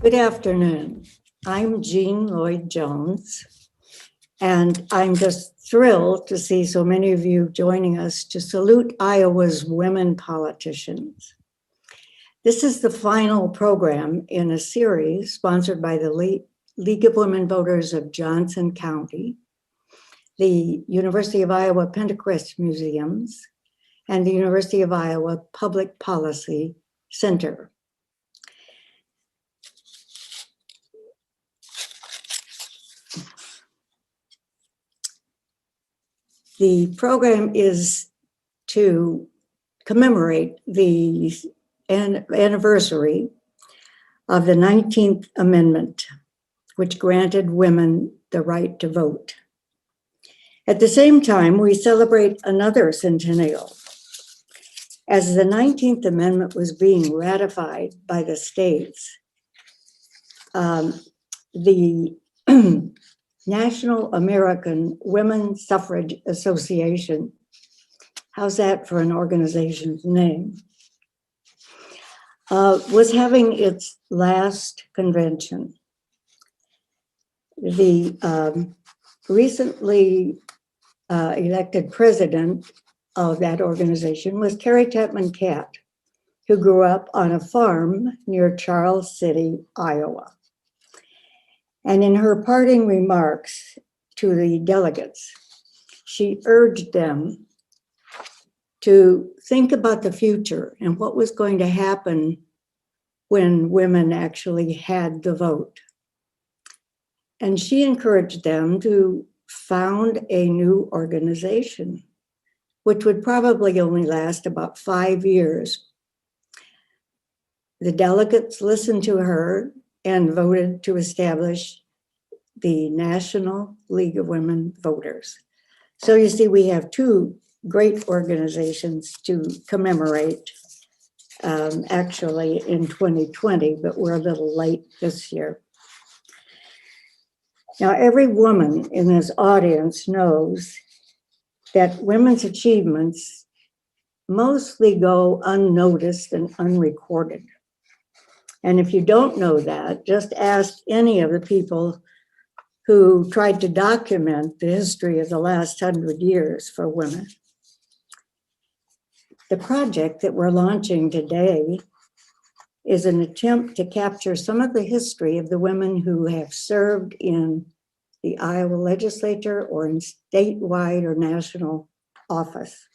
Good afternoon. I'm Jean Lloyd Jones, and I'm just thrilled to see so many of you joining us to salute Iowa's women politicians. This is the final program in a series sponsored by the League of Women Voters of Johnson County, the University of Iowa Pentacrest Museums, and the University of Iowa Public Policy Center. The program is to commemorate the anniversary of the 19th Amendment, which granted women the right to vote. At the same time, we celebrate another centennial. As the 19th Amendment was being ratified by the states, the National American Women Suffrage Association, how's that for an organization's name, was having its last convention. The recently elected president of that organization was Carrie Tubman Catt, who grew up on a farm near Charles City, Iowa. And in her parting remarks to the delegates, she urged them to think about the future and what was going to happen when women actually had the vote. And she encouraged them to found a new organization, which would probably only last about 5 years. The delegates listened to her and voted to establish the National League of Women Voters. So you see, we have two great organizations to commemorate, actually in 2020, but we're a little late this year. Now, every woman in this audience knows that women's achievements mostly go unnoticed and unrecorded. And if you don't know that, just ask any of the people who tried to document the history of the last 100 years for women. The project that we're launching today is an attempt to capture some of the history of the women who have served in the Iowa legislature or in statewide or national office.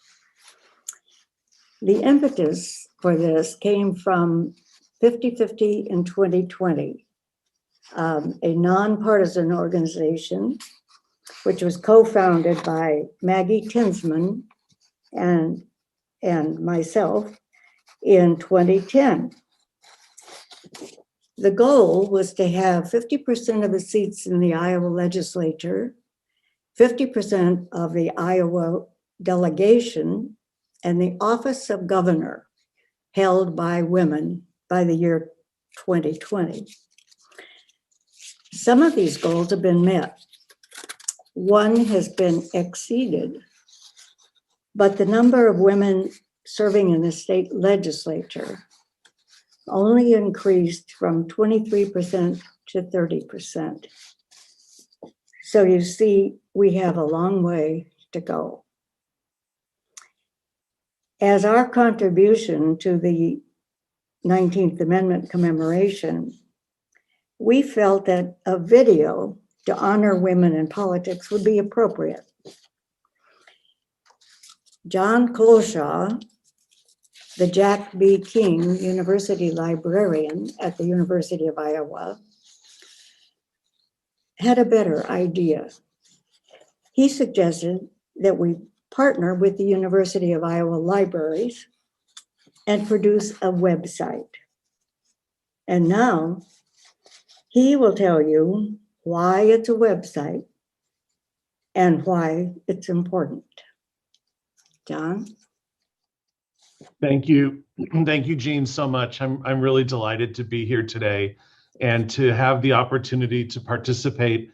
The impetus for this came from 50/50 in 2020, a nonpartisan organization which was co-founded by Maggie Tinsman and myself in 2010. The goal was to have 50% of the seats in the Iowa legislature, 50% of the Iowa delegation, and the office of governor held by women by the year 2020. Some of these goals have been met. One has been exceeded, but the number of women serving in the state legislature only increased from 23% to 30%. So you see, we have a long way to go. As our contribution to the 19th Amendment commemoration, we felt that a video to honor women in politics would be appropriate. John Culshaw, the Jack B. King University Librarian at the University of Iowa, had a better idea. He suggested that we partner with the University of Iowa Libraries and produce a website. And now he will tell you why it's a website and why it's important. John? Thank you. Thank you, Jean, so much. I'm really delighted to be here today and to have the opportunity to participate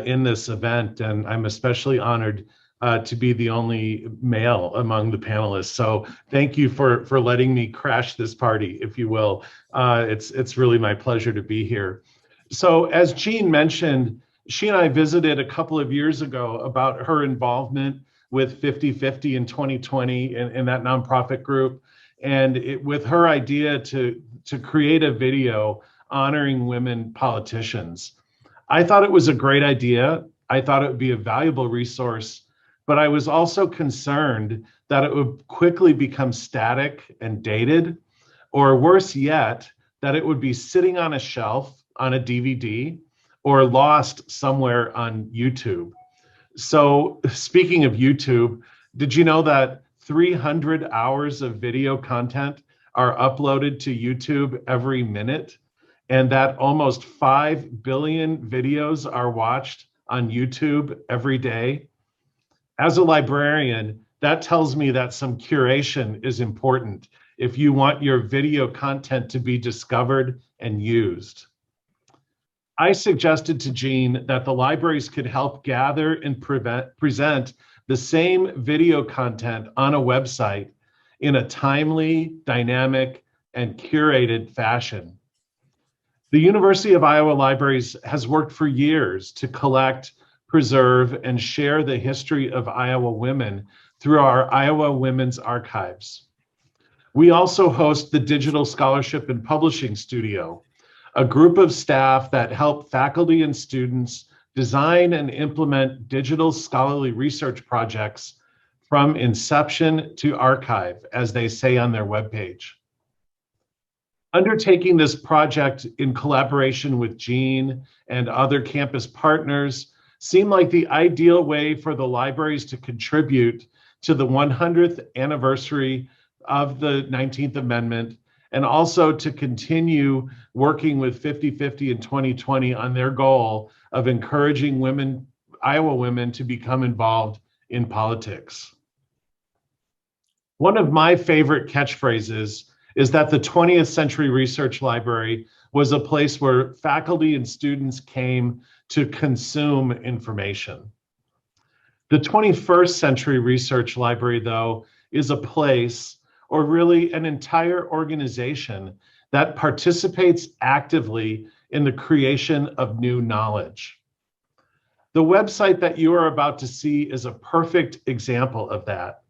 in this event. And I'm especially honored to be the only male among the panelists. So thank you for letting me crash this party, if you will. It's really my pleasure to be here. So as Jean mentioned, she and I visited a couple of years ago about her involvement with 50/50 in 2020 in that nonprofit group, and with her idea to create a video honoring women politicians. I thought it was a great idea. I thought it would be a valuable resource, but I was also concerned that it would quickly become static and dated, or worse yet, that it would be sitting on a shelf on a DVD or lost somewhere on YouTube. So speaking of YouTube, did you know that 300 hours of video content are uploaded to YouTube every minute, and that almost 5 billion videos are watched on YouTube every day? As a librarian, that tells me that some curation is important if you want your video content to be discovered and used. I suggested to Jean that the libraries could help gather and present the same video content on a website in a timely, dynamic, and curated fashion. The University of Iowa Libraries has worked for years to collect, preserve, and share the history of Iowa women through our Iowa Women's Archives. We also host the Digital Scholarship and Publishing Studio, a group of staff that help faculty and students design and implement digital scholarly research projects from inception to archive, as they say on their webpage. Undertaking this project in collaboration with Jean and other campus partners seemed like the ideal way for the libraries to contribute to the 100th anniversary of the 19th Amendment, and also to continue working with 50/50 in 2020 on their goal of encouraging women, Iowa women, to become involved in politics. One of my favorite catchphrases is that the 20th Century Research Library was a place where faculty and students came to consume information. The 21st Century Research Library, though, is a place, or really an entire organization, that participates actively in the creation of new knowledge. The website that you are about to see is a perfect example of that.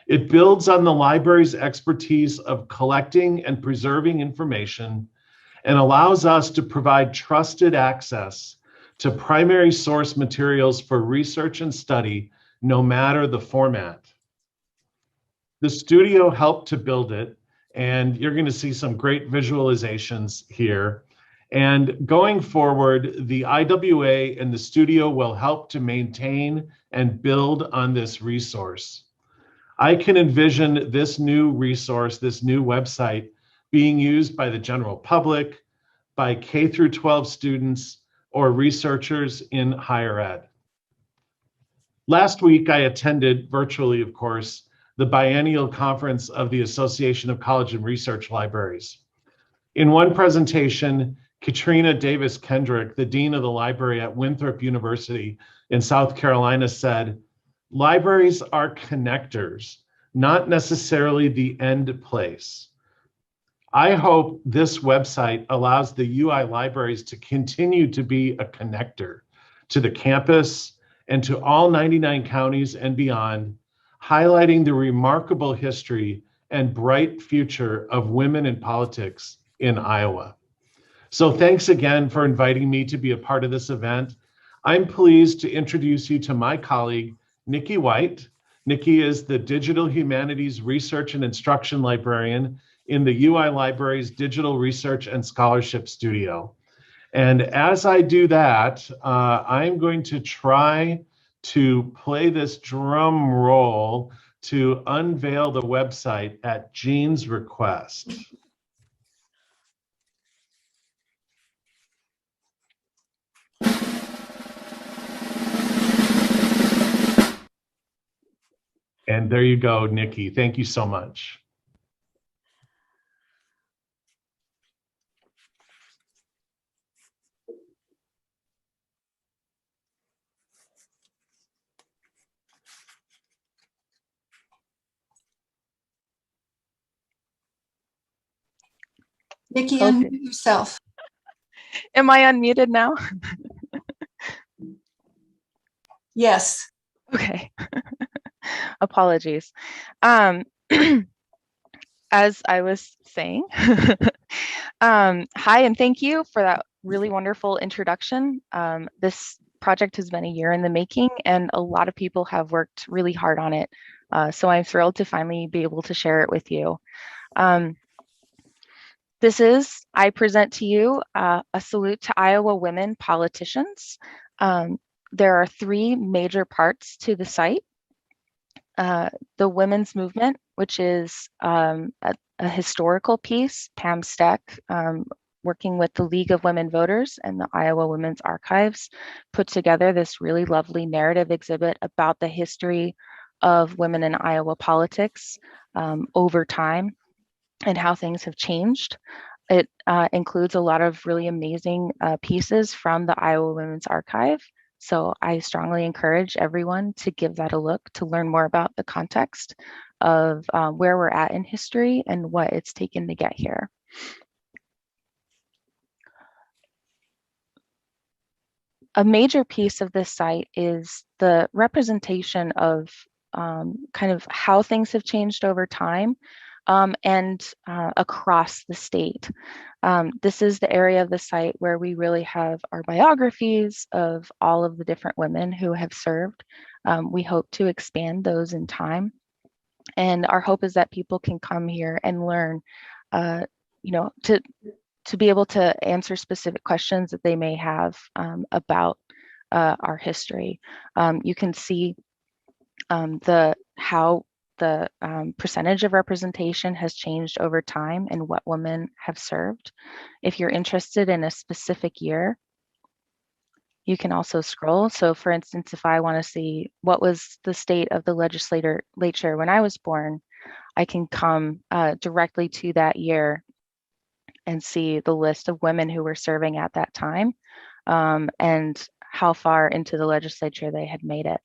It builds on the library's expertise of collecting and preserving information and allows us to provide trusted access to primary source materials for research and study, no matter the format. The studio helped to build it, and you're going to see some great visualizations here. And going forward, the IWA and the studio will help to maintain and build on this resource. I can envision this new resource, this new website, being used by the general public, by K through 12 students, or researchers in higher ed. Last week, I attended, virtually of course, the biennial conference of the Association of College and Research Libraries. In one presentation, Katrina Davis Kendrick, the dean of the library at Winthrop University in South Carolina, said, "Libraries are connectors, not necessarily the end place." I hope this website allows the UI libraries to continue to be a connector to the campus and to all 99 counties and beyond, highlighting the remarkable history and bright future of women in politics in Iowa. So thanks again for inviting me to be a part of this event. I'm pleased to introduce you to my colleague, Nikki White. Nikki is the Digital Humanities Research and Instruction Librarian in the UI Library's Digital Research and Scholarship Studio. And as I do that, I'm going to try to play this drum roll to unveil the website at Jean's request. And there you go, Nikki. Thank you so much. Nikki, Okay. unmute yourself. Am I unmuted now? Yes. Okay. Apologies. Um, as I was saying, hi, and thank you for that really wonderful introduction. This project has been a year in the making, and a lot of people have worked really hard on it. So I'm thrilled to finally be able to share it with you. I present to you a salute to Iowa women politicians. There are three major parts to the site. The women's movement, which is a historical piece, Pam Steck, working with the League of Women Voters and the Iowa Women's Archives, put together this really lovely narrative exhibit about the history of women in Iowa politics over time and how things have changed. It includes a lot of really amazing pieces from the Iowa Women's Archive. So I strongly encourage everyone to give that a look to learn more about the context of where we're at in history and what it's taken to get here. A major piece of this site is the representation of kind of how things have changed over time and across the state. This is the area of the site where we really have our biographies of all of the different women who have served. We hope to expand those in time. And our hope is that people can come here and learn, to be able to answer specific questions that they may have about our history. You can see how the percentage of representation has changed over time and what women have served. If you're interested in a specific year, you can also scroll. So for instance, if I want to see what was the state of the legislature when I was born, I can come directly to that year and see the list of women who were serving at that time and how far into the legislature they had made it.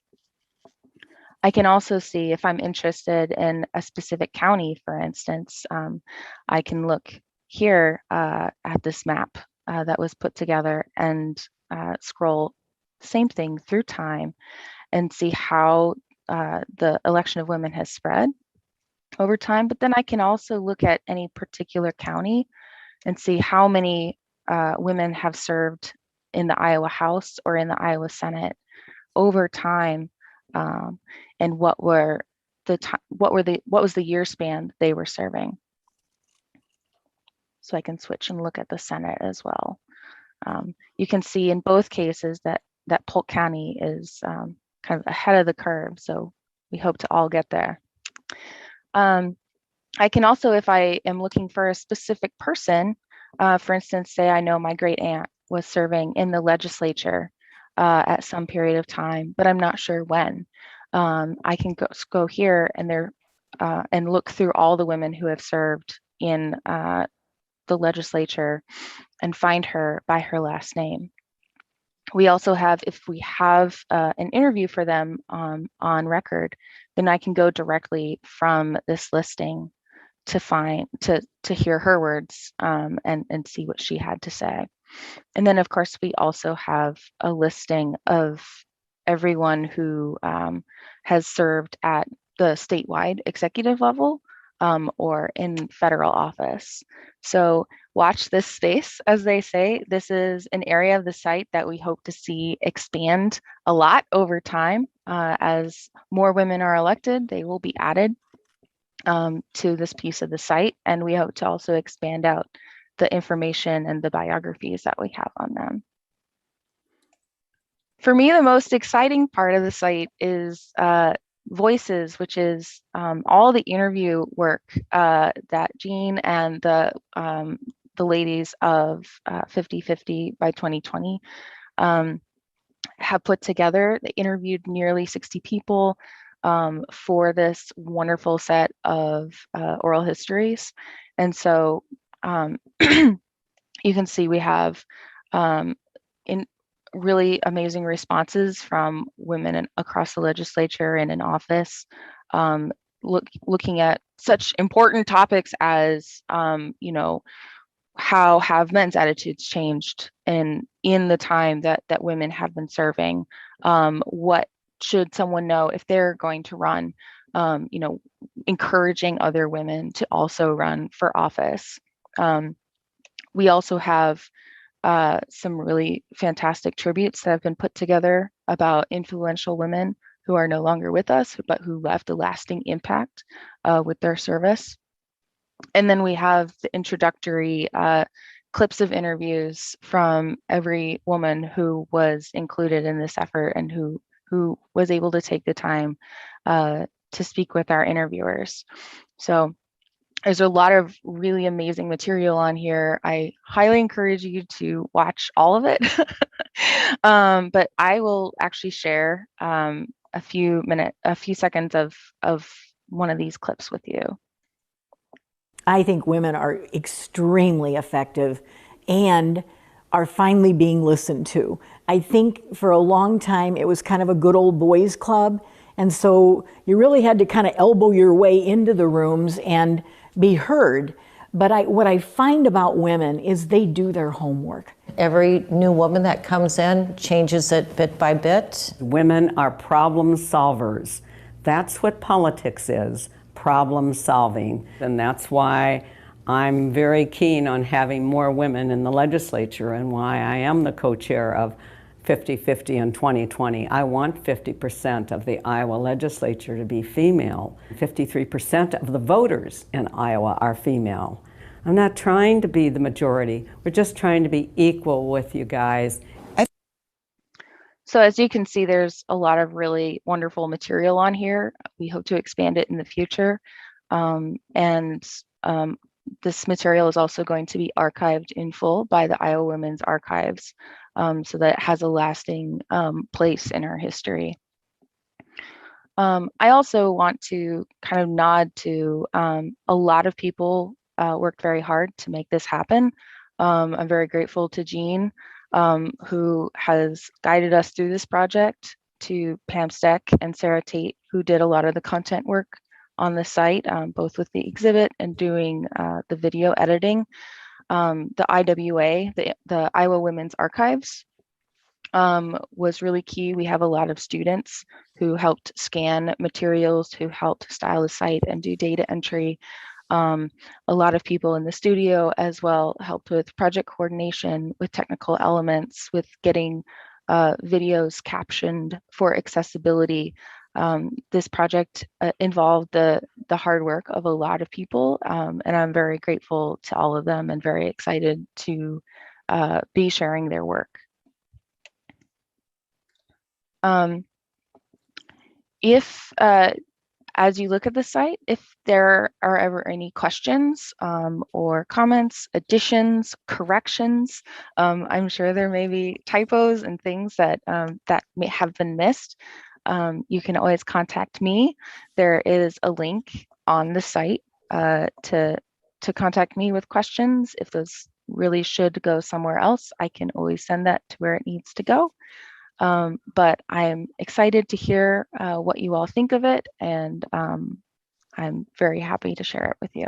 I can also see if I'm interested in a specific county, for instance, I can look here at this map that was put together and scroll, same thing, through time and see how the election of women has spread over time. But then I can also look at any particular county and see how many women have served in the Iowa House or in the Iowa Senate over time, and what was the year span they were serving. So I can switch and look at the Senate as well. You can see in both cases that Polk County is kind of ahead of the curve. So we hope to all get there. I can also, if I am looking for a specific person, for instance, say I know my great aunt was serving in the legislature at some period of time, but I'm not sure when. I can go here and look through all the women who have served in the legislature and find her by her last name. We also have, if we have an interview for them on record, then I can go directly from this listing to hear her words and see what she had to say. And then of course, we also have a listing of everyone who has served at the statewide executive level or in federal office. So watch this space, as they say. This is an area of the site that we hope to see expand a lot over time. As more women are elected, they will be added to this piece of the site. And we hope to also expand out the information and the biographies that we have on them. For me, the most exciting part of the site is Voices, which is all the interview work that Jean and the ladies of 50/50 by 2020 have put together. They interviewed nearly 60 people for this wonderful set of oral histories. And so you can see we have in really amazing responses from women across the legislature and in office, looking at such important topics as, how have men's attitudes changed in the time that women have been serving? What should someone know if they're going to run? Encouraging other women to also run for office. We also have some really fantastic tributes that have been put together about influential women who are no longer with us, but who left a lasting impact with their service. And then we have the introductory clips of interviews from every woman who was included in this effort and who was able to take the time to speak with our interviewers. So there's a lot of really amazing material on here. I highly encourage you to watch all of it. But I will actually share a few seconds of one of these clips with you. I think women are extremely effective and are finally being listened to. I think for a long time it was kind of a good old boys club, and so you really had to kind of elbow your way into the rooms and be heard. But what I find about women is they do their homework. Every new woman that comes in changes it bit by bit. Women are problem solvers. That's what politics is. Problem solving. And that's why I'm very keen on having more women in the legislature and why I am the co-chair of 50-50 in 2020. I want 50% of the Iowa legislature to be female. 53% of the voters in Iowa are female. I'm not trying to be the majority. We're just trying to be equal with you guys. So as you can see, there's a lot of really wonderful material on here. We hope to expand it in the future. This material is also going to be archived in full by the Iowa Women's Archives, so that it has a lasting place in our history. I also want to kind of nod to a lot of people worked very hard to make this happen. I'm very grateful to Jean, who has guided us through this project, to Pam Steck and Sarah Tate, who did a lot of the content work on the site, both with the exhibit and doing the video editing. The IWA, the Iowa Women's Archives, was really key. We have a lot of students who helped scan materials, who helped style the site and do data entry. A lot of people in the studio as well helped with project coordination, with technical elements, with getting videos captioned for accessibility. This project involved the hard work of a lot of people, and I'm very grateful to all of them and very excited to be sharing their work. As you look at the site, if there are ever any questions or comments, additions, corrections, I'm sure there may be typos and things that may have been missed. You can always contact me. There is a link on the site to contact me with questions. If those really should go somewhere else, I can always send that to where it needs to go. But I'm excited to hear what you all think of it, and I'm very happy to share it with you.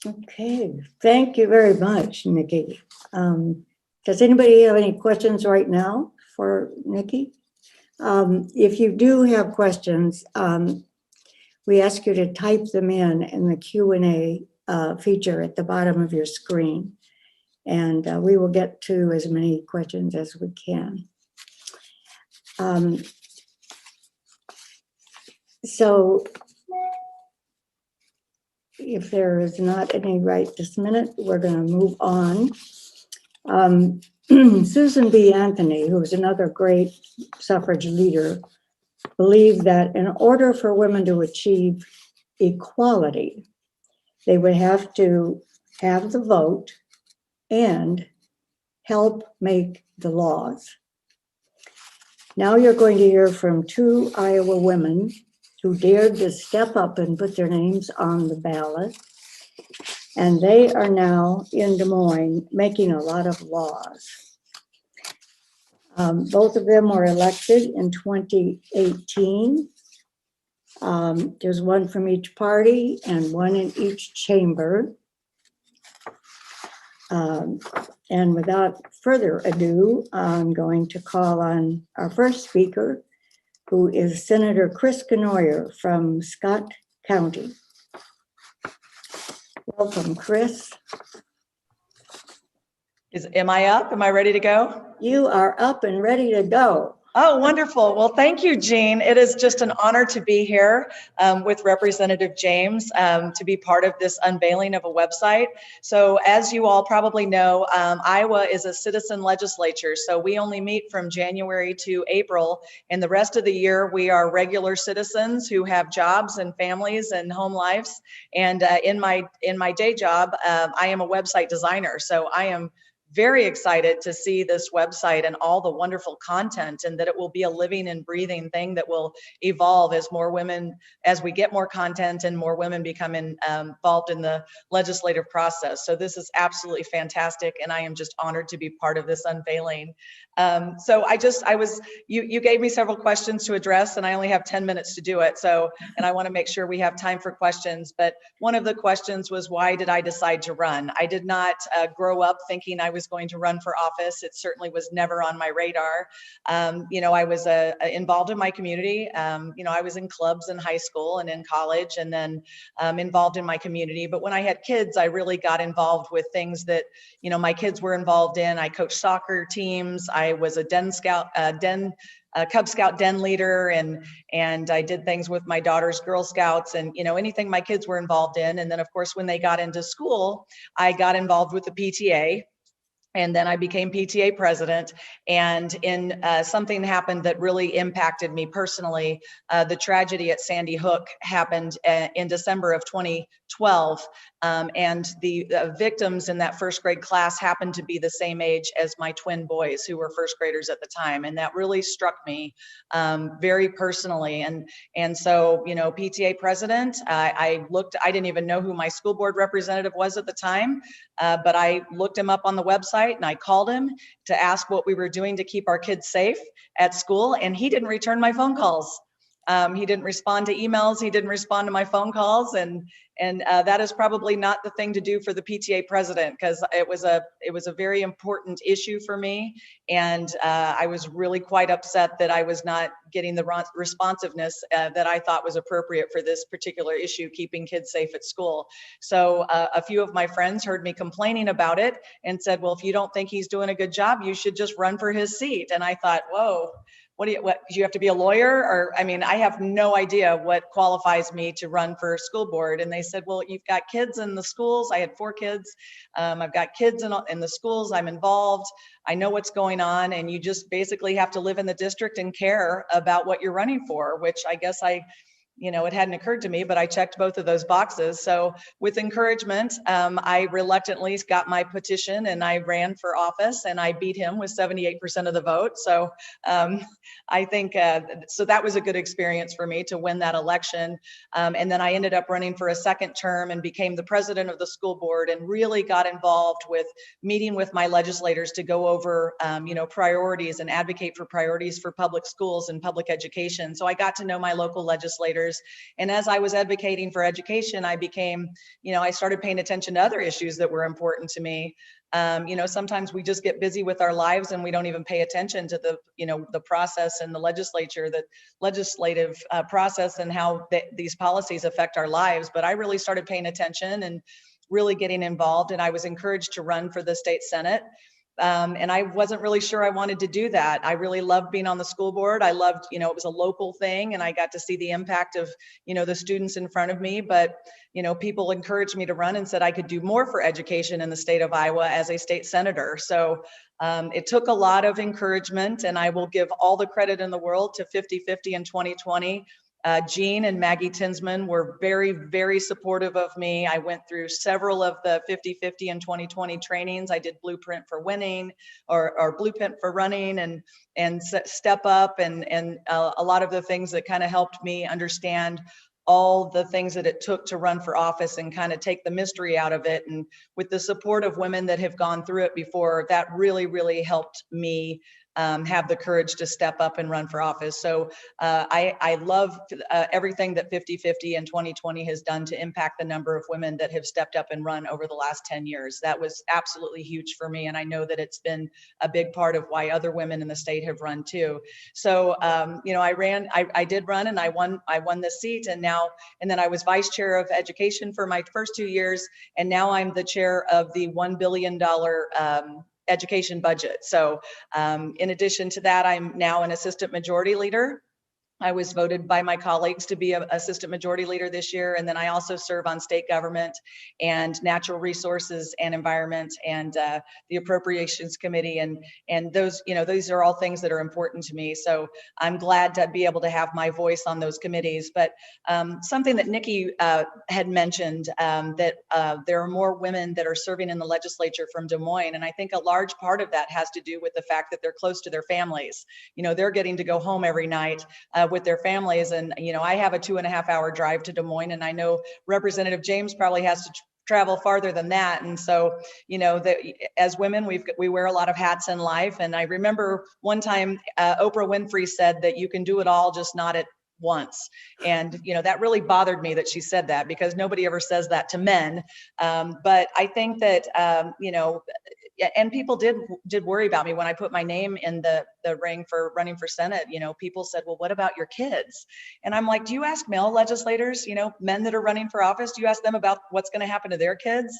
Okay, thank you very much, Nikki. Does anybody have any questions right now for Nikki? If you do have questions, we ask you to type them in the Q&A feature at the bottom of your screen. And we will get to as many questions as we can. So if there is not any right this minute, we're going to move on. Susan B. Anthony, who is another great suffrage leader, believed that in order for women to achieve equality, they would have to have the vote and help make the laws. Now you're going to hear from two Iowa women who dared to step up and put their names on the ballot. And they are now in Des Moines making a lot of laws. Both of them were elected in 2018. There's one from each party and one in each chamber. And without further ado, I'm going to call on our first speaker, who is Senator Chris Cournoyer from Scott County. Welcome, Chris. Am I up? Am I ready to go? You are up and ready to go. Oh, wonderful. Well, thank you, Jean. It is just an honor to be here with Representative James to be part of this unveiling of a website. So as you all probably know, Iowa is a citizen legislature. So we only meet from January to April, and the rest of the year we are regular citizens who have jobs and families and home lives. And in my day job, I am a website designer. So I am very excited to see this website and all the wonderful content, and that it will be a living and breathing thing that will evolve as we get more content and more women become involved in the legislative process. So this is absolutely fantastic, and I am just honored to be part of this unveiling. So you gave me several questions to address, and I only have 10 minutes to do it. And I want to make sure we have time for questions. But one of the questions was, why did I decide to run? I did not grow up thinking I was going to run for office. It certainly was never on my radar. I was involved in my community. I was in clubs in high school and in college, and then involved in my community. But when I had kids, I really got involved with things that, my kids were involved in. I coached soccer teams. I was a Cub Scout den leader, and I did things with my daughter's Girl Scouts, and anything my kids were involved in. And then of course, when they got into school, I got involved with the PTA. And then I became PTA president, and something happened that really impacted me personally. The tragedy at Sandy Hook happened in December of 2012, and the victims in that first grade class happened to be the same age as my twin boys, who were first graders at the time, and that really struck me very personally. And so, PTA president, I didn't even know who my school board representative was at the time, but I looked him up on the website, and I called him to ask what we were doing to keep our kids safe at school, and he didn't return my phone calls. He didn't respond to emails. He didn't respond to my phone calls, and that is probably not the thing to do for the PTA president, because it was a very important issue for me, and I was really quite upset that I was not getting the responsiveness that I thought was appropriate for this particular issue, keeping kids safe at school. So a few of my friends heard me complaining about it and said, well, if you don't think he's doing a good job, you should just run for his seat. And I thought, whoa. Do you have to be a lawyer? Or, I have no idea what qualifies me to run for school board. And they said, well, you've got kids in the schools. I had 4 kids. I've got kids in the schools. I'm involved. I know what's going on. And you just basically have to live in the district and care about what you're running for, which I guess it hadn't occurred to me, but I checked both of those boxes. So with encouragement, I reluctantly got my petition, and I ran for office, and I beat him with 78% of the vote. So I think, so that was a good experience for me to win that election. And then I ended up running for a second term and became the president of the school board, and really got involved with meeting with my legislators to go over, priorities and advocate for priorities for public schools and public education. So I got to know my local legislators. And as I was advocating for education, I became, I started paying attention to other issues that were important to me. Sometimes we just get busy with our lives and we don't even pay attention to the process and the legislature, the legislative process, and how these policies affect our lives. But I really started paying attention and really getting involved, and I was encouraged to run for the state Senate. And I wasn't really sure I wanted to do that. I really loved being on the school board. I loved, it was a local thing, and I got to see the impact of, the students in front of me. But, people encouraged me to run and said I could do more for education in the state of Iowa as a state senator. So it took a lot of encouragement, and I will give all the credit in the world to 50-50 in 2020. Jean and Maggie Tinsman were very, very supportive of me. I went through several of the 50-50 and 2020 trainings. I did Blueprint for Winning, or Blueprint for Running, and Step Up, and a lot of the things that kind of helped me understand all the things that it took to run for office and kind of take the mystery out of it. And with the support of women that have gone through it before, that really, really helped me have the courage to step up and run for office. So I love everything that 50-50 and 2020 has done to impact the number of women that have stepped up and run over the last 10 years. That was absolutely huge for me. And I know that it's been a big part of why other women in the state have run too. So, I did run and I won this seat, and then I was vice chair of education for my first 2 years. And now I'm the chair of the $1 billion education budget. So in addition to that, I'm now an assistant majority leader. I was voted by my colleagues to be an assistant majority leader this year. And then I also serve on state government and natural resources and environment and the appropriations committee. And those, these are all things that are important to me. So I'm glad to be able to have my voice on those committees. But something that Nikki had mentioned, that there are more women that are serving in the legislature from Des Moines. And I think a large part of that has to do with the fact that they're close to their families. They're getting to go home every night with their families. And, I have a 2.5-hour drive to Des Moines, and I know Representative James probably has to travel farther than that. And so, that as women, we wear a lot of hats in life. And I remember one time Oprah Winfrey said that you can do it all, just not at once. And, that really bothered me that she said that, because nobody ever says that to men. But I think that, and people did worry about me when I put my name in the ring for running for Senate. People said, well, what about your kids? And I'm like, do you ask male legislators, men that are running for office, do you ask them about what's going to happen to their kids?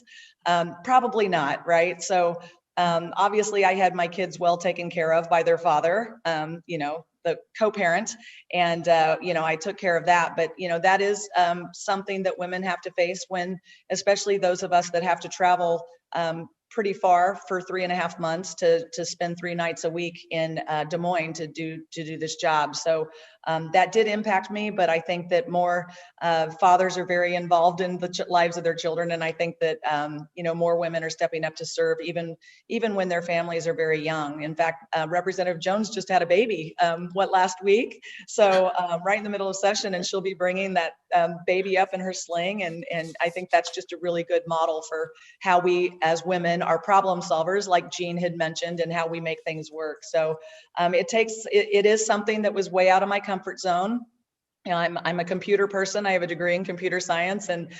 Probably not, right? So obviously I had my kids well taken care of by their father, the co-parent, and I took care of that. But that is something that women have to face when, especially those of us that have to travel pretty far for 3.5 months to spend 3 nights a week in Des Moines to do this job. So that did impact me, but I think that more fathers are very involved in the lives of their children, and I think that more women are stepping up to serve, even when their families are very young. In fact, Representative Jones just had a baby last week, so right in the middle of session, and she'll be bringing that baby up in her sling, and I think that's just a really good model for how we as women are problem solvers, like Jean had mentioned, and how we make things work. So it is something that was way out of my comfort zone. I'm a computer person. I have a degree in computer science, and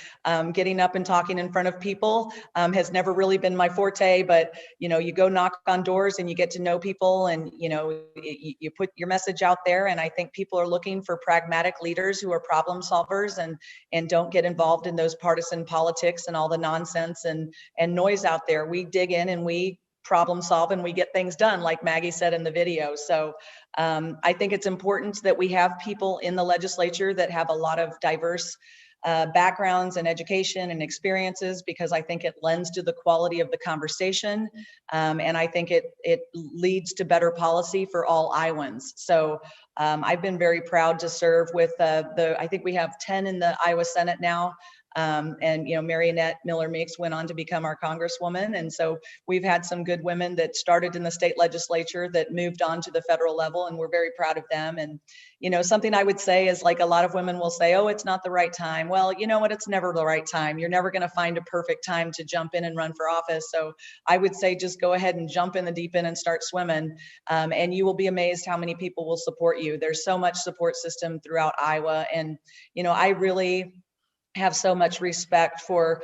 getting up and talking in front of people has never really been my forte. But you go knock on doors and you get to know people, and you put your message out there. And I think people are looking for pragmatic leaders who are problem solvers and don't get involved in those partisan politics and all the nonsense and noise out there. We dig in and we problem solve and we get things done, like Maggie said in the video. So I think it's important that we have people in the legislature that have a lot of diverse backgrounds and education and experiences, because I think it lends to the quality of the conversation. And I think it leads to better policy for all Iowans. So I've been very proud to serve with I think we have 10 in the Iowa Senate now. And Marionette Miller Meeks went on to become our Congresswoman. And so we've had some good women that started in the state legislature that moved on to the federal level, and we're very proud of them. And, something I would say is, like, a lot of women will say, oh, it's not the right time. Well, you know what? It's never the right time. You're never going to find a perfect time to jump in and run for office. So I would say just go ahead and jump in the deep end and start swimming. And you will be amazed how many people will support you. There's so much support system throughout Iowa. And, I really have so much respect for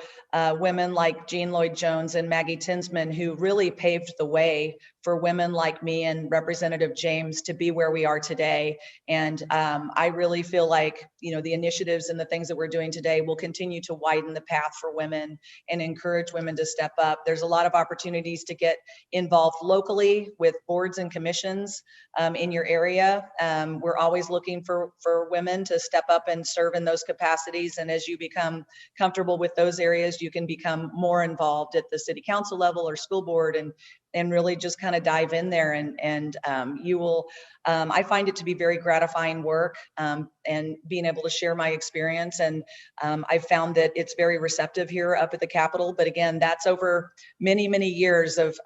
women like Jean Lloyd Jones and Maggie Tinsman, who really paved the way for women like me and Representative James to be where we are today. And I really feel like, the initiatives and the things that we're doing today will continue to widen the path for women and encourage women to step up. There's a lot of opportunities to get involved locally with boards and commissions in your area. We're always looking for women to step up and serve in those capacities. And as you become comfortable with those areas, you can become more involved at the city council level or school board, and really just kind of dive in there, and you will, I find it to be very gratifying work, and being able to share my experience. And I've found that it's very receptive here up at the Capitol. But again, that's over many, many years of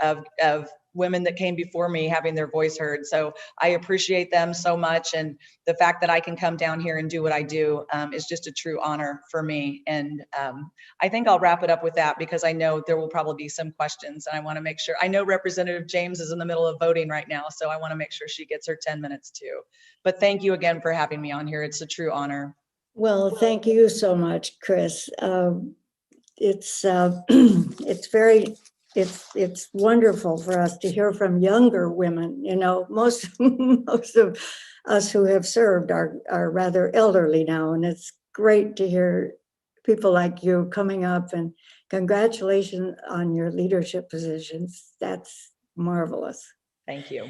women that came before me having their voice heard. So I appreciate them so much. And the fact that I can come down here and do what I do is just a true honor for me. And I think I'll wrap it up with that, because I know there will probably be some questions, and I want to make sure. I know Representative James is in the middle of voting right now, so I want to make sure she gets her 10 minutes too. But thank you again for having me on here. It's a true honor. Well, thank you so much, Chris. It's it's wonderful for us to hear from younger women. You know, most of us who have served are rather elderly now, and it's great to hear people like you coming up, and congratulations on your leadership positions. That's marvelous. Thank you.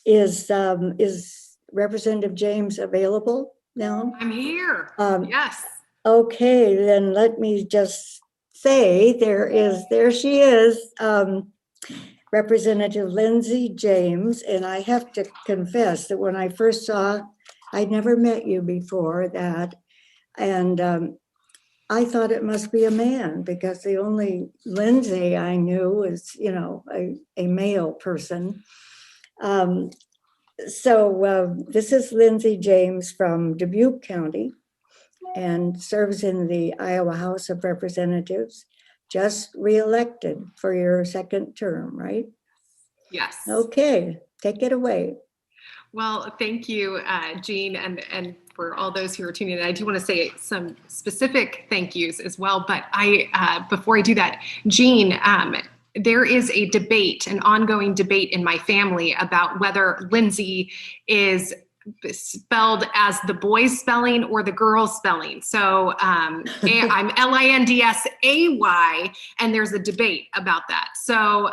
Is Representative James available now? I'm here. Yes. Okay, then let me just say there she is, Representative Lindsay James. And I have to confess that when I first saw, I'd never met you before that. And I thought it must be a man, because the only Lindsay I knew was, you know, a male person. So this is Lindsay James from Dubuque County, and serves in the Iowa House of Representatives, just reelected for your second term, right? Yes. Okay, take it away. Well, thank you, Jean, and for all those who are tuning in. I do want to say some specific thank yous as well, but before I do that, Jean, there is a debate, an ongoing debate in my family about whether Lindsay is spelled as the boys spelling or the girls spelling. So I'm Lindsay, and there's a debate about that. So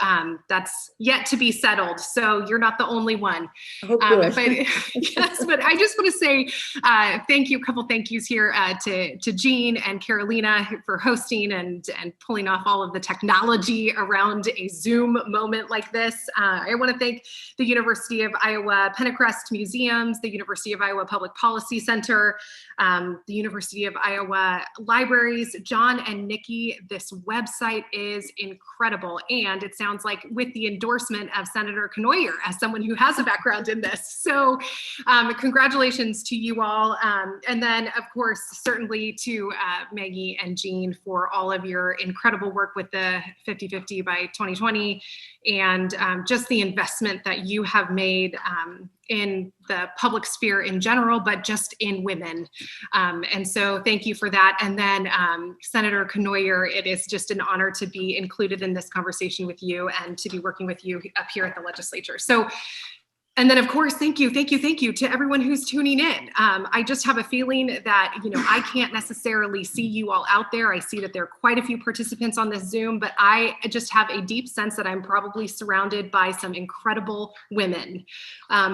that's yet to be settled. So you're not the only one. But yes, but I just want to say thank you, a couple thank yous here to Jean and Carolina for hosting and pulling off all of the technology around a Zoom moment like this. I want to thank the University of Iowa Pentacrest Museums, the University of Iowa Public Policy Center, the University of Iowa Libraries. John and Nikki, this website is incredible. And it sounds like with the endorsement of Senator Cournoyer as someone who has a background in this. So congratulations to you all. And then of course, certainly to Maggie and Jean for all of your incredible work with the 50-50 by 2020, and just the investment that you have made in the public sphere in general, but just in women. And so thank you for that. And then Senator Cournoyer, it is just an honor to be included in this conversation with you and to be working with you up here at the legislature. So, and then of course, thank you to everyone who's tuning in. I just have a feeling that, you know, I can't necessarily see you all out there. I see that there are quite a few participants on this Zoom, but I just have a deep sense that I'm probably surrounded by some incredible women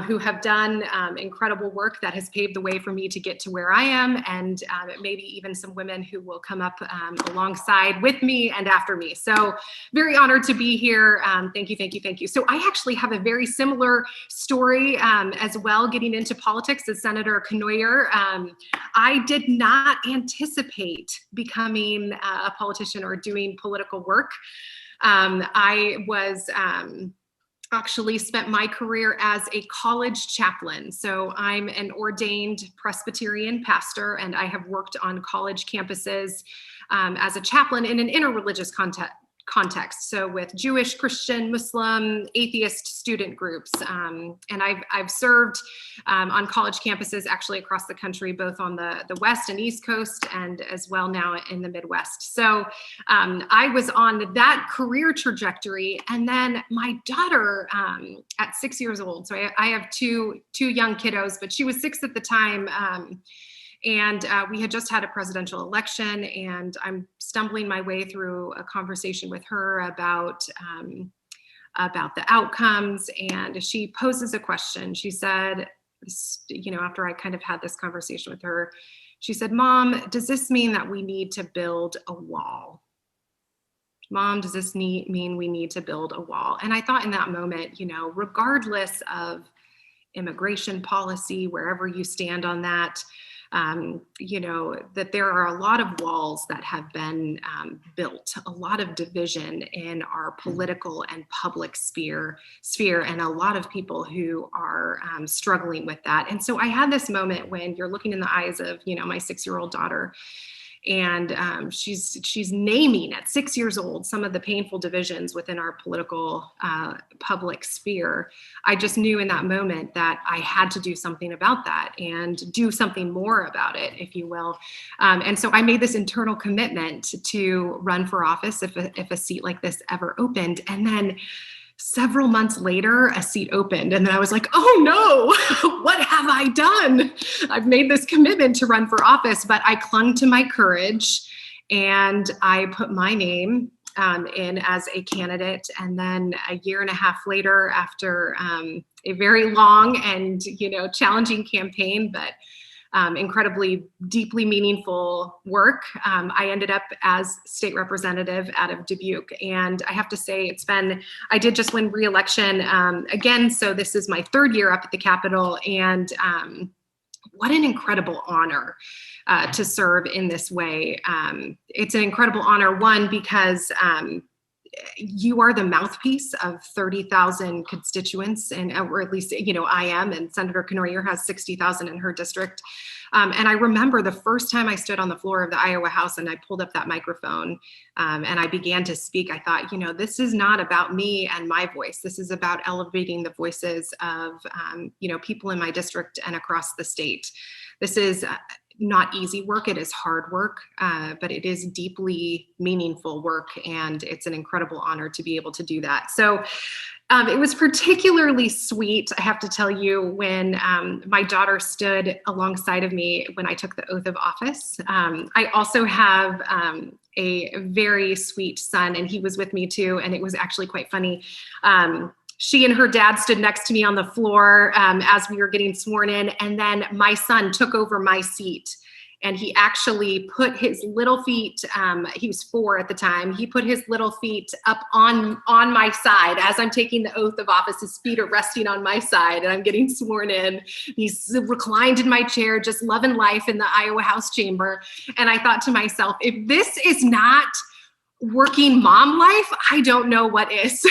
who have done incredible work that has paved the way for me to get to where I am, and maybe even some women who will come up alongside with me and after me. So very honored to be here. Thank you. So I actually have a very similar story as well, getting into politics as Senator Cournoyer. I did not anticipate becoming a politician or doing political work. I was actually spent my career as a college chaplain. So I'm an ordained Presbyterian pastor, and I have worked on college campuses as a chaplain in an interreligious context. So with Jewish, Christian, Muslim, atheist student groups. And I've served on college campuses actually across the country, both on the West and East Coast, and as well now in the Midwest. So I was on that career trajectory. And then my daughter at 6 years old, so I have two young kiddos, but she was 6 at the time. And we had just had a presidential election, and I'm stumbling my way through a conversation with her about the outcomes. And she poses a question. She said, you know, after I kind of had this conversation with her, she said, "Mom, does this mean that we need to build a wall? Mom, does this mean we need to build a wall?" And I thought in that moment, you know, regardless of immigration policy, wherever you stand on that, that there are a lot of walls that have been built, a lot of division in our political and public sphere, and a lot of people who are struggling with that. And so I had this moment when you're looking in the eyes of, my 6-year-old daughter, and she's naming at 6 years old some of the painful divisions within our political public sphere. I just knew in that moment that I had to do something about that and do something more about it, if you will. And so I made this internal commitment to run for office if a seat like this ever opened. And then several months later, a seat opened, and then I was like, oh no, what have I done? I've made this commitment to run for office, but I clung to my courage and I put my name in as a candidate. And then a year and a half later, after a very long and, challenging campaign, but incredibly deeply meaningful work, I ended up as state representative out of Dubuque. And I have to say, I did just win re-election again. So this is my 3rd year up at the Capitol, and what an incredible honor to serve in this way. It's an incredible honor, one, because you are the mouthpiece of 30,000 constituents, or at least, I am, and Senator Cournoyer has 60,000 in her district. And I remember the first time I stood on the floor of the Iowa House and I pulled up that microphone and I began to speak, I thought, this is not about me and my voice. This is about elevating the voices of, people in my district and across the state. This is not easy work. It is hard work, but it is deeply meaningful work. And it's an incredible honor to be able to do that. So it was particularly sweet, I have to tell you, when my daughter stood alongside of me when I took the oath of office. I also have a very sweet son, and he was with me too. And it was actually quite funny. She and her dad stood next to me on the floor as we were getting sworn in. And then my son took over my seat, and he actually put his little feet, he was 4 at the time, he put his little feet up on my side. As I'm taking the oath of office, his feet are resting on my side and I'm getting sworn in. He's reclined in my chair, just loving life in the Iowa House chamber. And I thought to myself, if this is not working mom life, I don't know what is.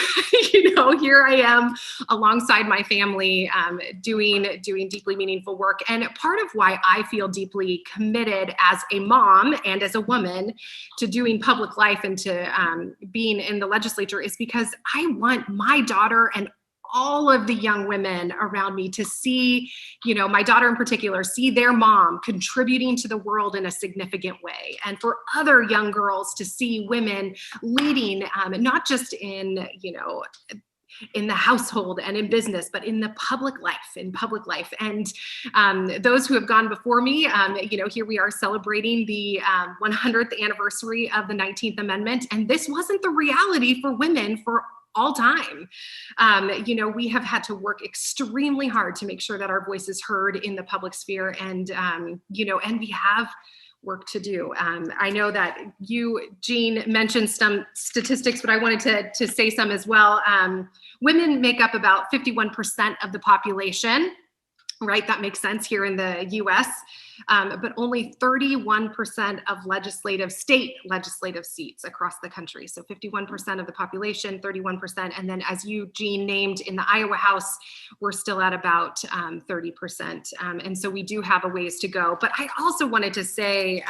Here I am alongside my family, doing deeply meaningful work. And part of why I feel deeply committed as a mom and as a woman to doing public life and to being in the legislature is because I want my daughter and all of the young women around me to see, my daughter in particular, see their mom contributing to the world in a significant way. And for other young girls to see women leading, not just in the household and in business, but in the public life. And those who have gone before me, here we are celebrating the 100th anniversary of the 19th Amendment. And this wasn't the reality for women for all time. We have had to work extremely hard to make sure that our voice is heard in the public sphere, and and we have work to do. I know that you, Jean, mentioned some statistics, but I wanted to say some as well. Women make up about 51% of the population, right? That makes sense here in the US, but only 31% of state legislative seats across the country. So 51% of the population, 31%. And then as you, Jean, named in the Iowa House, we're still at about 30%. And so we do have a ways to go. But I also wanted to say,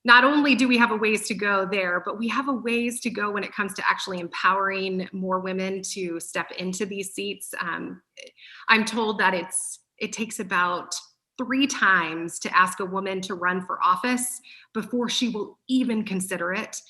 not only do we have a ways to go there, but we have a ways to go when it comes to actually empowering more women to step into these seats. I'm told that it takes about 3 times to ask a woman to run for office before she will even consider it.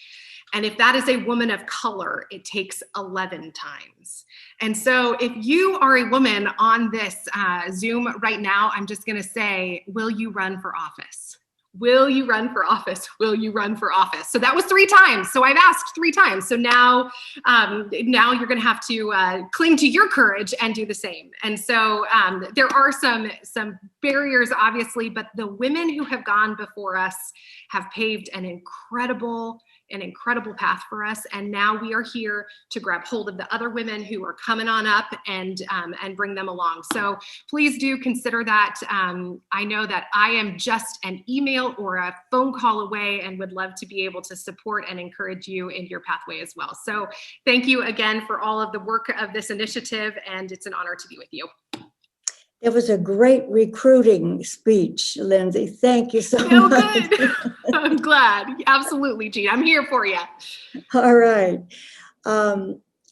And if that is a woman of color, it takes 11 times. And so if you are a woman on this Zoom right now, I'm just going to say, will you run for office? will you run for office? Will you run for office? So that was 3 times. So I've asked 3 times. So now, now you're going to have to cling to your courage and do the same. And so there are some barriers, obviously, but the women who have gone before us have paved an incredible path for us. And now we are here to grab hold of the other women who are coming on up and bring them along. So please do consider that. I know that I am just an email or a phone call away and would love to be able to support and encourage you in your pathway as well. So thank you again for all of the work of this initiative, and it's an honor to be with you. It was a great recruiting speech, Lindsay. Thank you so much. Good. I'm glad. Absolutely, Jean. I'm here for you. All right.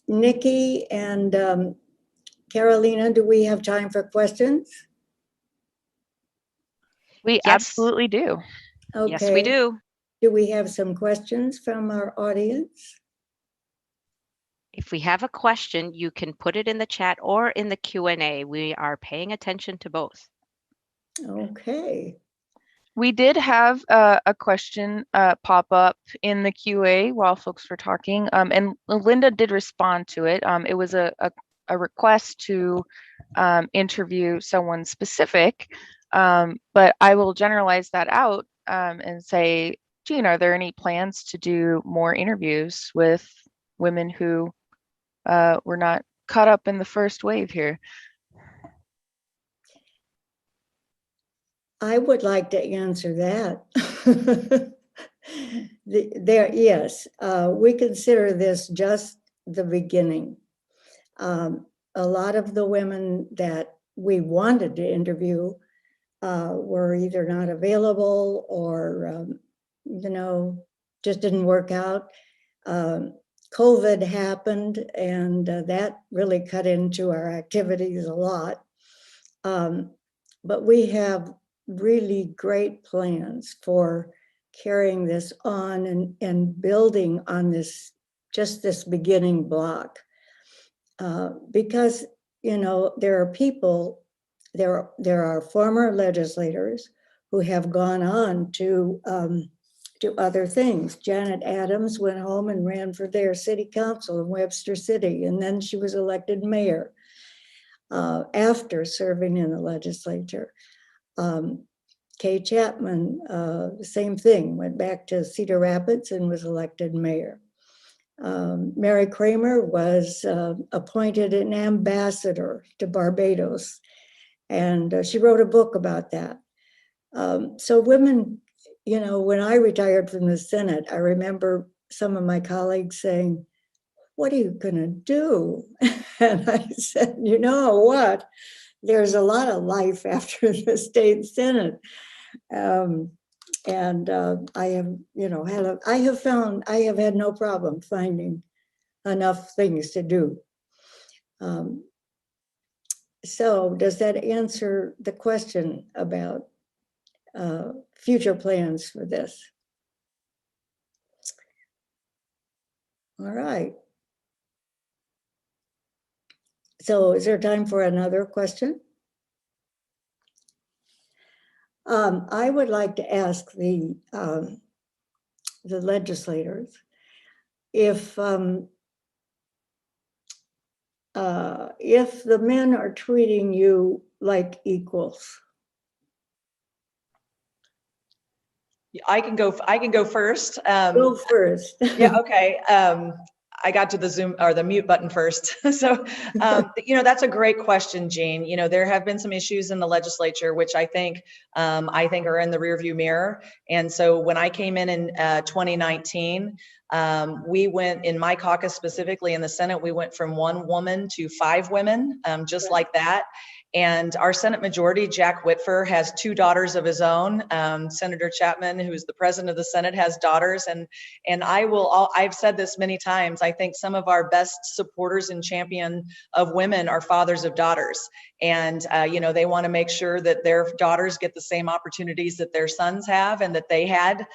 Nikki and Carolina, do we have time for questions? We absolutely do. Okay. Yes, we do. Do we have some questions from our audience? If we have a question, you can put it in the chat or in the Q&A. We are paying attention to both. Okay. We did have a question pop up in the QA while folks were talking, and Linda did respond to it. It was a request to interview someone specific, but I will generalize that out and say, Jean, are there any plans to do more interviews with women who were not caught up in the first wave here? I would like to answer that. Yes, we consider this just the beginning. A lot of the women that we wanted to interview were either not available or, just didn't work out. COVID happened, and that really cut into our activities a lot. But we have really great plans for carrying this on and building on this beginning block. Because, there are people, there are former legislators who have gone on to other things. Janet Adams went home and ran for their city council in Webster City, and then she was elected mayor after serving in the legislature. Kay Chapman, same thing, went back to Cedar Rapids and was elected mayor. Mary Kramer was appointed an ambassador to Barbados, and she wrote a book about that. So women, when I retired from the Senate, I remember some of my colleagues saying, "What are you going to do?" And I said, "You know what? There's a lot of life after the state Senate." And I have, I have had no problem finding enough things to do. So does that answer the question about future plans for this? All right. So is there time for another question? I would like to ask the legislators if the men are treating you like equals. I can go first. Go first. Yeah, okay. I got to the Zoom or the mute button first. So, that's a great question, Jean. There have been some issues in the legislature, which I think are in the rearview mirror. And so when I came in 2019, we went in my caucus, specifically in the Senate, we went from 1 woman to 5 women, just like that. And our Senate majority, Jack Whitfer, has 2 daughters of his own. Senator Chapman, who is the president of the Senate, has daughters. And I've said this many times, I think some of our best supporters and champion of women are fathers of daughters. And, they want to make sure that their daughters get the same opportunities that their sons have and that they had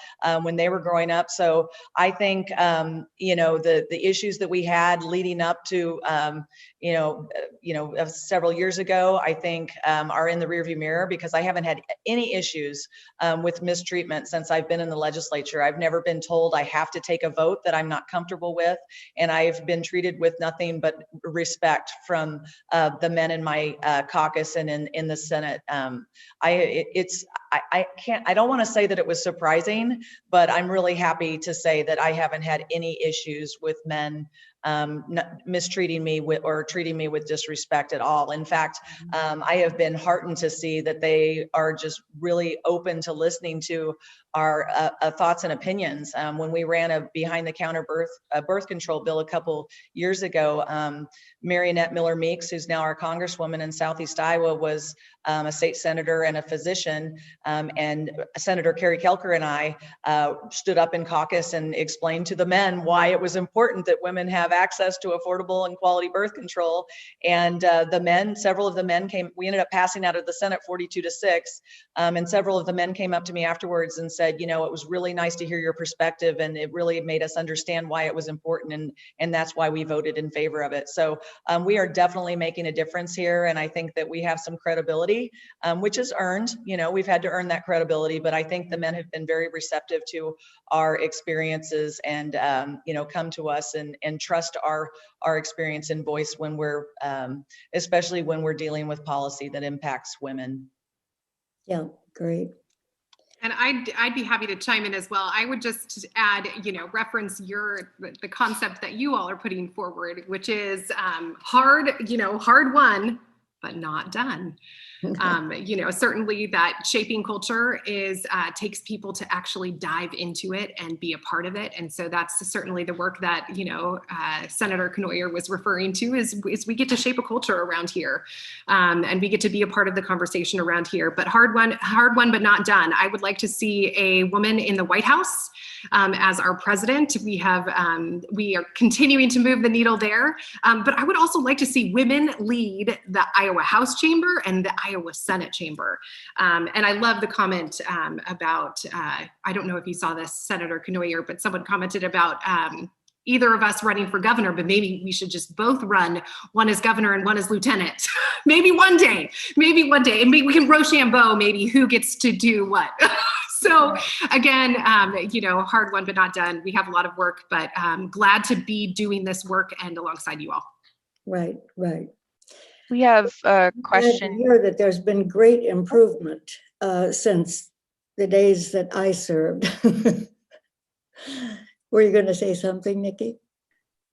when they were growing up. So I think, the issues that we had leading up to, several years ago, I think, are in the rearview mirror, because I haven't had any issues with mistreatment since I've been in the legislature. I've never been told I have to take a vote that I'm not comfortable with, and I've been treated with nothing but respect from the men in my caucus and in the Senate. I don't want to say that it was surprising, but I'm really happy to say that I haven't had any issues with men mistreating me or treating me with disrespect at all. In fact, I have been heartened to see that they are just really open to listening to our thoughts and opinions. When we ran a behind-the-counter birth control bill a couple years ago, Marionette Miller Meeks, who's now our Congresswoman in Southeast Iowa, was a state senator and a physician, and Senator Carrie Kelker and I stood up in caucus and explained to the men why it was important that women have access to affordable and quality birth control. And several of the men came, we ended up passing out of the Senate 42-6, and several of the men came up to me afterwards and said, you know, it was really nice to hear your perspective, and it really made us understand why it was important, and that's why we voted in favor of it. So we are definitely making a difference here, and I think that we have some credibility, which is earned. You know, we've had to earn that credibility, but I think the men have been very receptive to our experiences, and you know, come to us and trust our experience and voice when we're especially when we're dealing with policy that impacts women. Yeah, great. And I'd be happy to chime in as well. I would just add, you know, reference the concept that you all are putting forward, which is hard won, but not done. You know, certainly that shaping culture takes people to actually dive into it and be a part of it. And so that's certainly the work that, you know, Senator Cournoyer was referring to is we get to shape a culture around here. And we get to be a part of the conversation around here, but hard won, but not done. I would like to see a woman in the White House as our president. We are continuing to move the needle there. But I would also like to see women lead the Iowa House chamber and the Iowa Senate chamber. And I love the comment about, I don't know if you saw this, Senator Cournoyer, but someone commented about either of us running for governor, but maybe we should just both run, one as governor and one as lieutenant. maybe one day, and maybe we can Rochambeau maybe who gets to do what. So again, you know, hard won, but not done. We have a lot of work, but glad to be doing this work and alongside you all. Right, right. We have a Glad question. to hear that there's been great improvement since the days that I served. Were you going to say something, Nikki?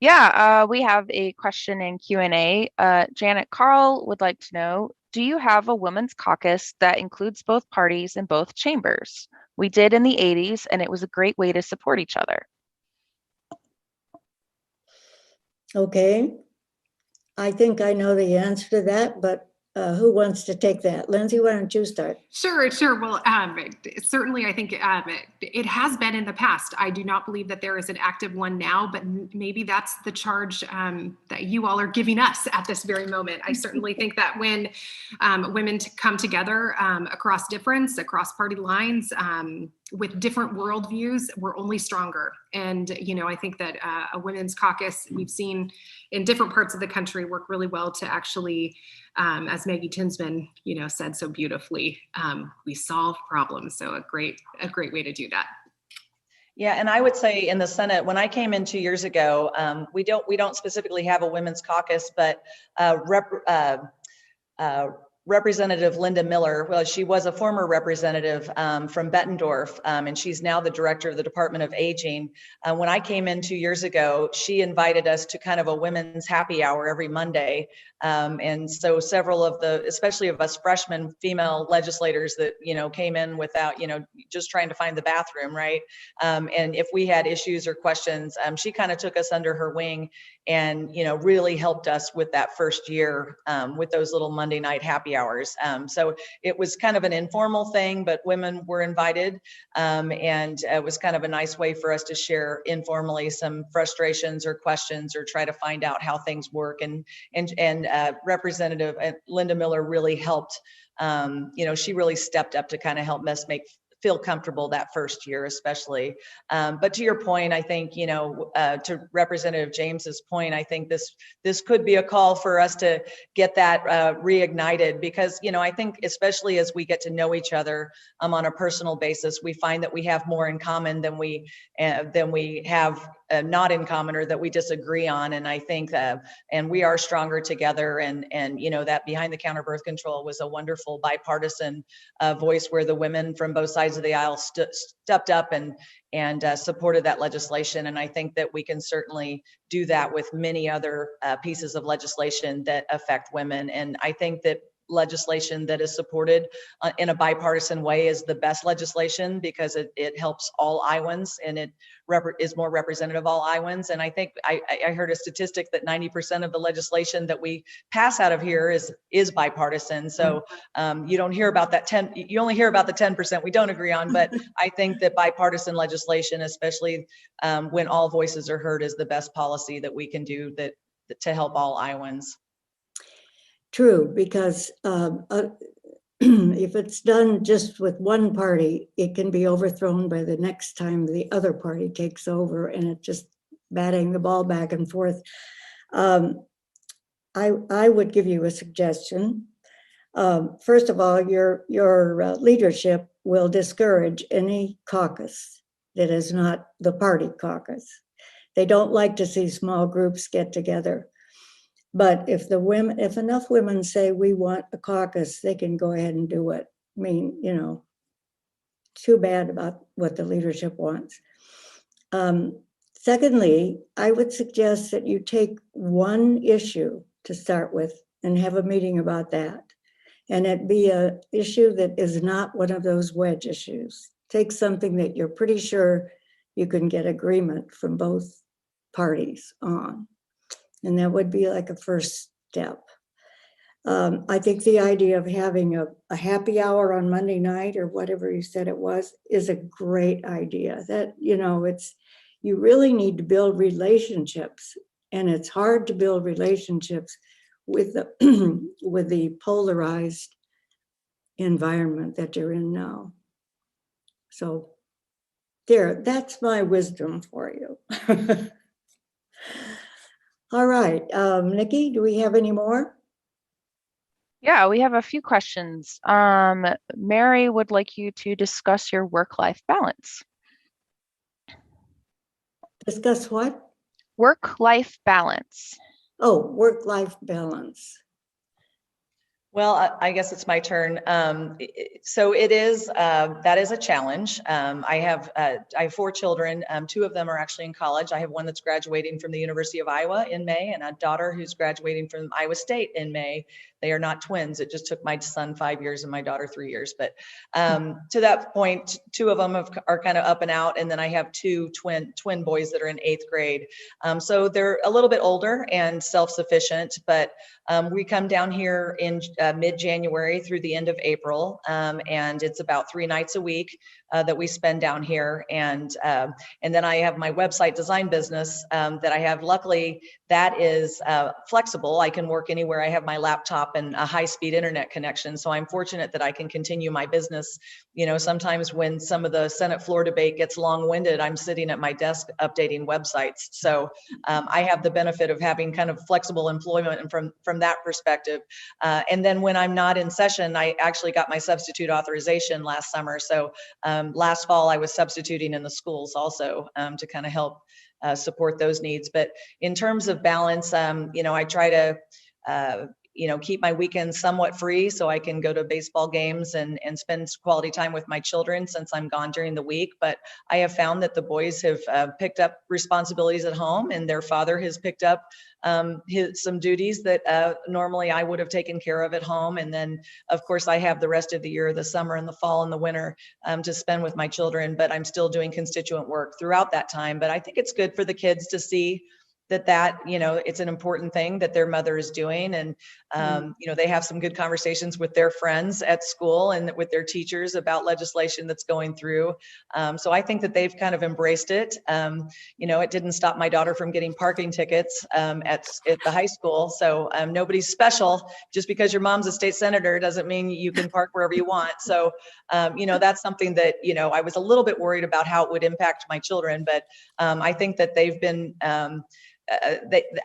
Yeah, we have a question in Q&A. Janet Carl would like to know, do you have a women's caucus that includes both parties in both chambers? We did in the 80s, and it was a great way to support each other. Okay. I think I know the answer to that, but who wants to take that? Lindsay, why don't you start? Sure. Well, certainly I think it has been in the past. I do not believe that there is an active one now, but maybe that's the charge that you all are giving us at this very moment. I certainly think that when women come together across party lines, with different worldviews, we're only stronger. And, you know, I think that a women's caucus we've seen in different parts of the country work really well to actually, as Maggie Tinsman, you know, said so beautifully, we solve problems. So a great way to do that. Yeah, and I would say in the Senate, when I came in 2 years ago, we don't specifically have a women's caucus, but Representative Linda Miller, well, she was a former representative from Bettendorf, and she's now the director of the Department of Aging. When I came in 2 years ago, she invited us to kind of a women's happy hour every Monday. And so several of especially of us freshman female legislators that, you know, came in without, you know, just trying to find the bathroom, right? And if we had issues or questions, she kind of took us under her wing and, you know, really helped us with that first year with those little Monday night happy hours. So it was kind of an informal thing, but women were invited. And it was kind of a nice way for us to share informally some frustrations or questions or try to find out how things work. And Representative Linda Miller really helped, you know, she really stepped up to kind of help us make feel comfortable that first year, especially. But to your point, I think, you know, to Representative James's point, I think this could be a call for us to get that reignited, because, you know, I think especially as we get to know each other on a personal basis, we find that we have more in common than we have not in common, or that we disagree on. And I think and we are stronger together. And you know, that behind the counter birth control was a wonderful bipartisan voice, where the women from both sides of the aisle stepped up and supported that legislation. And I think that we can certainly do that with many other pieces of legislation that affect women. And I think that legislation that is supported in a bipartisan way is the best legislation, because it helps all Iowans, and it is more representative of all Iowans. And I think I heard a statistic that 90% of the legislation that we pass out of here is bipartisan. So you don't hear about that you only hear about the 10% we don't agree on. But I think that bipartisan legislation, especially when all voices are heard, is the best policy that we can do that to help all Iowans. True, because if it's done just with one party, it can be overthrown by the next time the other party takes over, and it's just batting the ball back and forth. I would give you a suggestion. First of all, your leadership will discourage any caucus that is not the party caucus. They don't like to see small groups get together. But if enough women say we want a caucus, they can go ahead and do it. I mean, you know, too bad about what the leadership wants. Secondly, I would suggest that you take one issue to start with and have a meeting about that. And it be an issue that is not one of those wedge issues. Take something that you're pretty sure you can get agreement from both parties on. And that would be like a first step. I think the idea of having a happy hour on Monday night, or whatever you said it was, is a great idea. That, you know, you really need to build relationships, and it's hard to build relationships with the polarized environment that you're in now. So that's my wisdom for you. All right, Nikki, do we have any more? Yeah, we have a few questions. Mary would like you to discuss your work-life balance. Discuss what? Work-life balance. Oh, work-life balance. Well, I guess it's my turn. So it is, that is a challenge. I have 4 children. 2 of them are actually in college. I have one that's graduating from the University of Iowa in May, and a daughter who's graduating from Iowa State in May. They are not twins. It just took my son 5 years and my daughter 3 years. But to that point, 2 of them are kind of up and out. And then I have 2 twin boys that are in 8th grade. So they're a little bit older and self-sufficient, but we come down here in mid-January through the end of April, and it's about 3 nights a week that we spend down here. And then I have my website design business that I have. Luckily, that is flexible. I can work anywhere. I have my laptop and a high-speed internet connection. So I'm fortunate that I can continue my business. You know, sometimes when some of the Senate floor debate gets long-winded, I'm sitting at my desk updating websites. So I have the benefit of having kind of flexible employment, and from that perspective. And then when I'm not in session, I actually got my substitute authorization last summer. So last fall, I was substituting in the schools also to kind of help support those needs. But in terms of balance, you know, I try to you know, keep my weekends somewhat free so I can go to baseball games and spend quality time with my children since I'm gone during the week. But I have found that the boys have picked up responsibilities at home, and their father has picked up some duties that normally I would have taken care of at home. And then, of course, I have the rest of the year, the summer and the fall and the winter to spend with my children, but I'm still doing constituent work throughout that time. But I think it's good for the kids to see that, you know, it's an important thing that their mother is doing. And, you know, they have some good conversations with their friends at school and with their teachers about legislation that's going through. So I think that they've kind of embraced it. You know, it didn't stop my daughter from getting parking tickets at the high school. So nobody's special. Just because your mom's a state senator doesn't mean you can park wherever you want. So, you know, that's something that, you know, I was a little bit worried about how it would impact my children, but I think that they've been,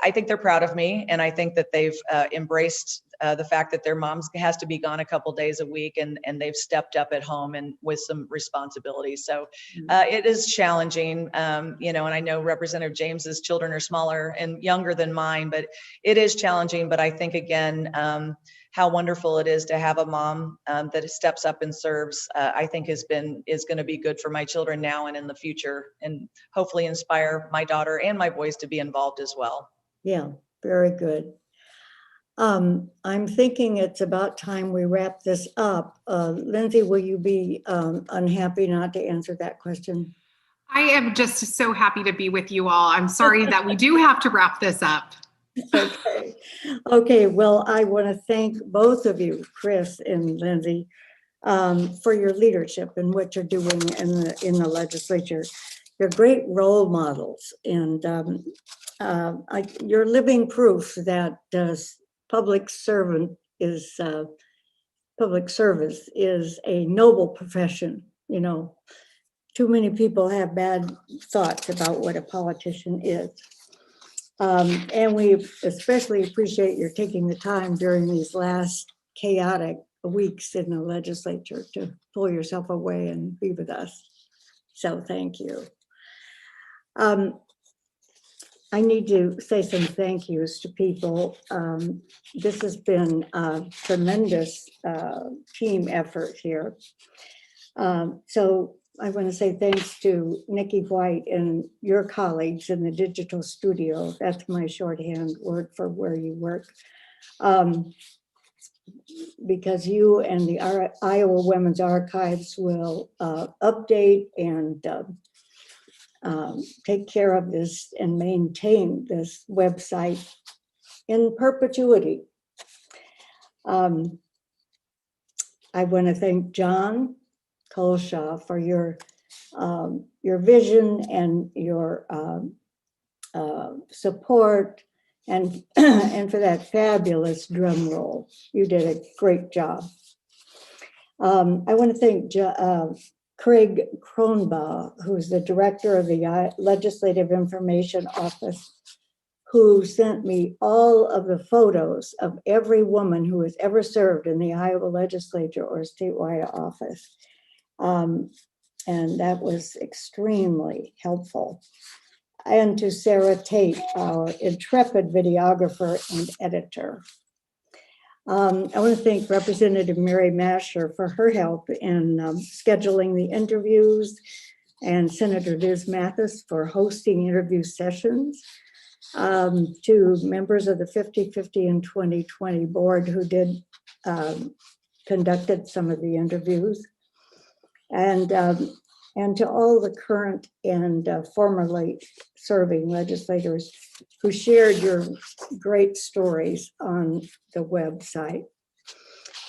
I think they're proud of me, and I think that they've embraced the fact that their mom has to be gone a couple days a week, and they've stepped up at home and with some responsibilities. So it is challenging, you know, and I know Representative James's children are smaller and younger than mine, but it is challenging. But I think, again, how wonderful it is to have a mom that steps up and serves, I think is going to be good for my children now and in the future, and hopefully inspire my daughter and my boys to be involved as well. Yeah, very good. I'm thinking it's about time we wrap this up. Lindsay, will you be unhappy not to answer that question? I am just so happy to be with you all. I'm sorry that we do have to wrap this up. Okay. Okay. Well, I want to thank both of you, Chris and Lindsay, for your leadership and what you're doing in the legislature. You're great role models, and you're living proof that public service is a noble profession. You know, too many people have bad thoughts about what a politician is. And we especially appreciate your taking the time during these last chaotic weeks in the legislature to pull yourself away and be with us. So thank you. I need to say some thank yous to people. This has been a tremendous team effort here. So I want to say thanks to Nikki White and your colleagues in the digital studio. That's my shorthand word for where you work. Because you and the Iowa Women's Archives will update and take care of this and maintain this website in perpetuity. I want to thank John Culshaw for your vision and your support, and and for that fabulous drum roll. You did a great job. I want to thank Craig Kronbaugh, who's the director of the Legislative Information Office, who sent me all of the photos of every woman who has ever served in the Iowa legislature or statewide office. And that was extremely helpful. And to Sarah Tate, our intrepid videographer and editor. I want to thank Representative Mary Masher for her help in scheduling the interviews, and Senator Liz Mathis for hosting interview sessions, to members of the 50/50 and 2020 board who conducted some of the interviews, and to all the current and formerly serving legislators who shared your great stories on the website.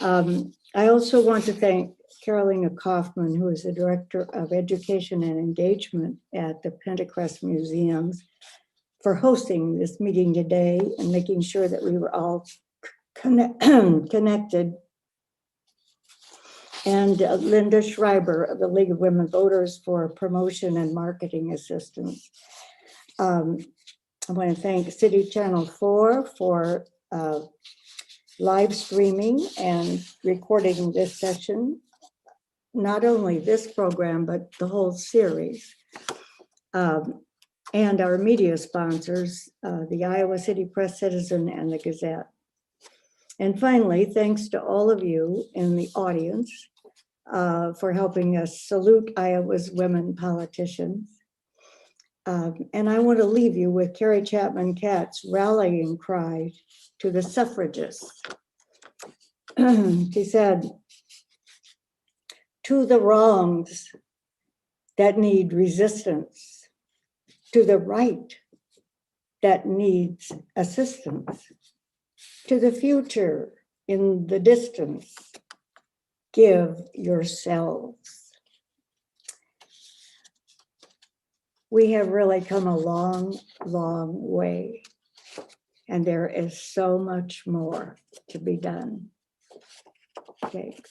I also want to thank Carolina Kaufman, who is the Director of Education and Engagement at the Pentacrest Museums, for hosting this meeting today and making sure that we were all connected. And Linda Schreiber of the League of Women Voters for promotion and marketing assistance. I want to thank City Channel 4 for live streaming and recording this session, not only this program, but the whole series. And our media sponsors, the Iowa City Press Citizen and the Gazette. And finally, thanks to all of you in the audience for helping us salute Iowa's women politicians. And I want to leave you with Carrie Chapman Catt's rallying cry to the suffragists. She said, "To the wrongs that need resistance, to the right that needs assistance. To the future, in the distance, give yourselves. We have really come a long, long way, and there is so much more to be done. Thanks.